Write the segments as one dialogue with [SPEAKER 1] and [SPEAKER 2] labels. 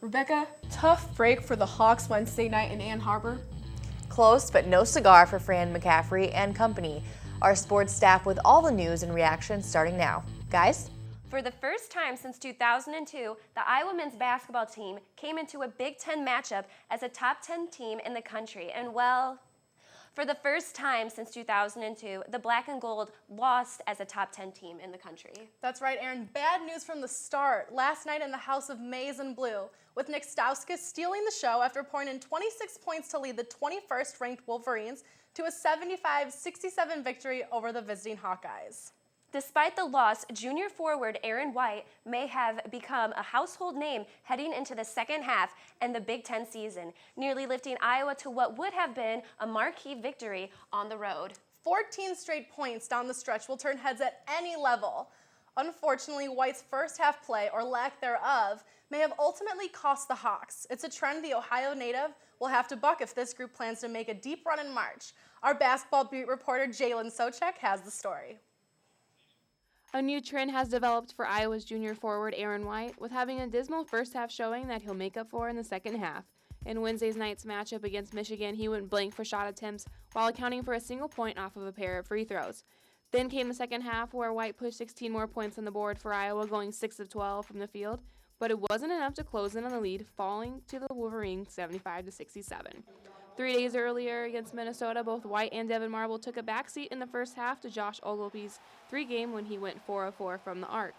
[SPEAKER 1] Rebecca, tough break for the Hawks Wednesday night in Ann Arbor.
[SPEAKER 2] Close, but no cigar for Fran McCaffrey and company. Our sports staff with all the news and reactions starting now. Guys?
[SPEAKER 3] For the first time since 2002, the Iowa men's basketball team came into a Big Ten matchup as a top 10 team in the country. And well, for the first time since 2002, the Black and Gold lost as a top 10 team in the country.
[SPEAKER 1] That's right, Aaron. Bad news from the start. Last night in the House of Maize and Blue, with Nick Stauskas stealing the show after pouring in 26 points to lead the 21st ranked Wolverines to a 75-67 victory over the visiting Hawkeyes.
[SPEAKER 3] Despite the loss, junior forward Aaron White may have become a household name heading into the second half and the Big Ten season, nearly lifting Iowa to what would have been a marquee victory on the road.
[SPEAKER 1] 14 straight points down the stretch will turn heads at any level. Unfortunately, White's first half play, or lack thereof, may have ultimately cost the Hawks. It's a trend the Ohio native will have to buck if this group plans to make a deep run in March. Our basketball beat reporter Jalen Socek has the story.
[SPEAKER 4] A new trend has developed for Iowa's junior forward Aaron White, with having a dismal first half showing that he'll make up for in the second half. In Wednesday's night's matchup against Michigan, he went blank for shot attempts while accounting for a single point off of a pair of free throws. Then came the second half, where White pushed 16 more points on the board for Iowa, going 6 of 12 from the field, but it wasn't enough to close in on the lead, falling to the Wolverines 75-67. 3 days earlier against Minnesota, both White and Devin Marble took a backseat in the first half to Josh Ogilvy's 3-game when he went 4 of 4 from the arc.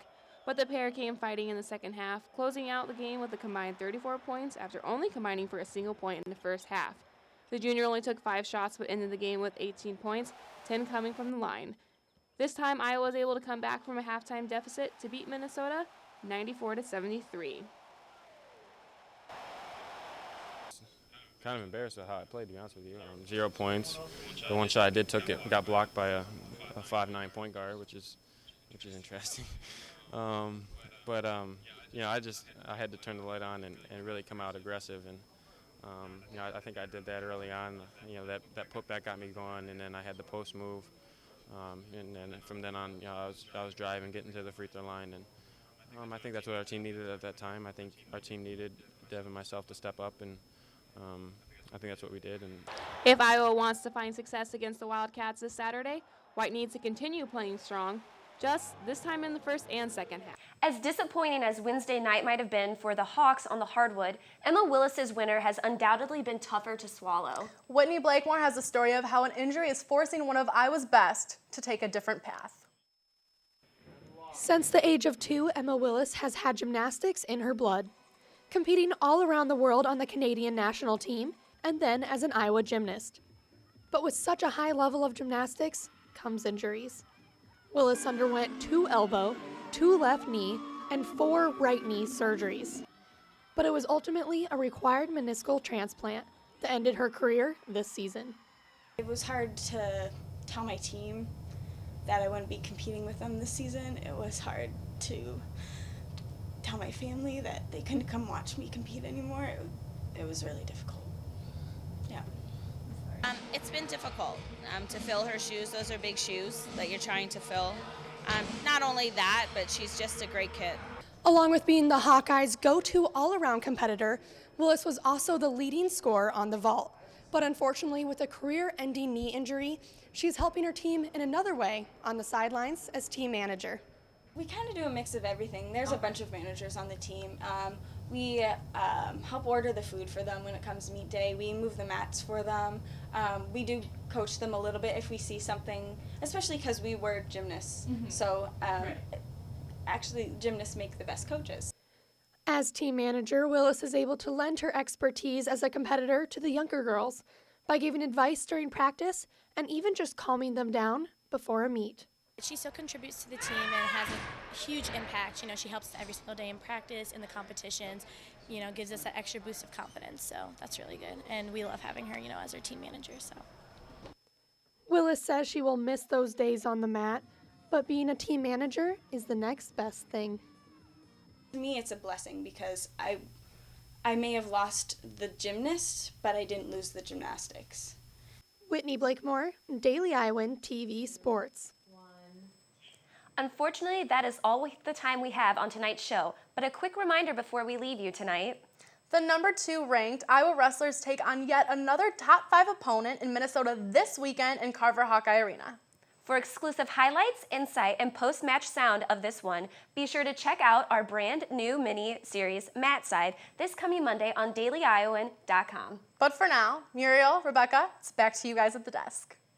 [SPEAKER 4] But the pair came fighting in the second half, closing out the game with a combined 34 points after only combining for a single point in the first half. The junior only took 5 shots but ended the game with 18 points, 10 coming from the line. This time, Iowa was able to come back from a halftime deficit to beat Minnesota 94-73.
[SPEAKER 5] Kind of embarrassed with how I played, to be honest with you. 0 points. The one shot I did got blocked by a 5'9" point guard, which is interesting. You know, I had to turn the light on and really come out aggressive, and you know, I think I did that early on. You know, that putback got me going, and then I had the post move, and then from then on, you know, I was driving, getting to the free throw line, and I think that's what our team needed at that time. I think our team needed Dev and myself to step up, and I think that's what we did. And
[SPEAKER 4] If Iowa wants to find success against the Wildcats this Saturday, White needs to continue playing strong, just this time in the first and second half.
[SPEAKER 3] As disappointing as Wednesday night might have been for the Hawks on the hardwood, Emma Willis's winner has undoubtedly been tougher to swallow.
[SPEAKER 1] Whitney Blakemore has a story of how an injury is forcing one of Iowa's best to take a different path.
[SPEAKER 6] Since the age of 2, Emma Willis has had gymnastics in her blood, competing all around the world on the Canadian national team and then as an Iowa gymnast. But with such a high level of gymnastics comes injuries. Willis underwent 2 elbow, 2 left knee, and 4 right knee surgeries. But it was ultimately a required meniscal transplant that ended her career this season.
[SPEAKER 7] It was hard to tell my team that I wouldn't be competing with them this season. It was hard to tell my family that they couldn't come watch me compete anymore. It was really difficult. Yeah.
[SPEAKER 8] It's been difficult to fill her shoes. Those are big shoes that you're trying to fill. Not only that, but she's just a great kid.
[SPEAKER 6] Along with being the Hawkeyes' go-to all-around competitor, Willis was also the leading scorer on the vault. But unfortunately, with a career-ending knee injury, she's helping her team in another way on the sidelines as team manager.
[SPEAKER 7] We kind of do a mix of everything. There's a bunch of managers on the team. We help order the food for them when it comes to meet day. We move the mats for them. We do coach them a little bit if we see something, especially because we were gymnasts. So actually, gymnasts make the best coaches.
[SPEAKER 6] As team manager, Willis is able to lend her expertise as a competitor to the younger girls by giving advice during practice and even just calming them down before a meet.
[SPEAKER 9] She still contributes to the team and has a huge impact. You know, she helps every single day in practice, in the competitions, you know, gives us that extra boost of confidence. So that's really good. And we love having her, you know, as our team manager. So
[SPEAKER 6] Willis says she will miss those days on the mat, but being a team manager is the next best thing.
[SPEAKER 7] To me, it's a blessing because I may have lost the gymnast, but I didn't lose the gymnastics.
[SPEAKER 6] Whitney Blakemore, Daily Iowan TV Sports.
[SPEAKER 3] Unfortunately, that is all the time we have on tonight's show, but a quick reminder before we leave you tonight.
[SPEAKER 1] The number 2 ranked Iowa wrestlers take on yet another top 5 opponent in Minnesota this weekend in Carver Hawkeye Arena.
[SPEAKER 3] For exclusive highlights, insight, and post-match sound of this one, be sure to check out our brand new mini-series, Mat Side, this coming Monday on dailyiowan.com.
[SPEAKER 1] But for now, Muriel, Rebecca, it's back to you guys at the desk.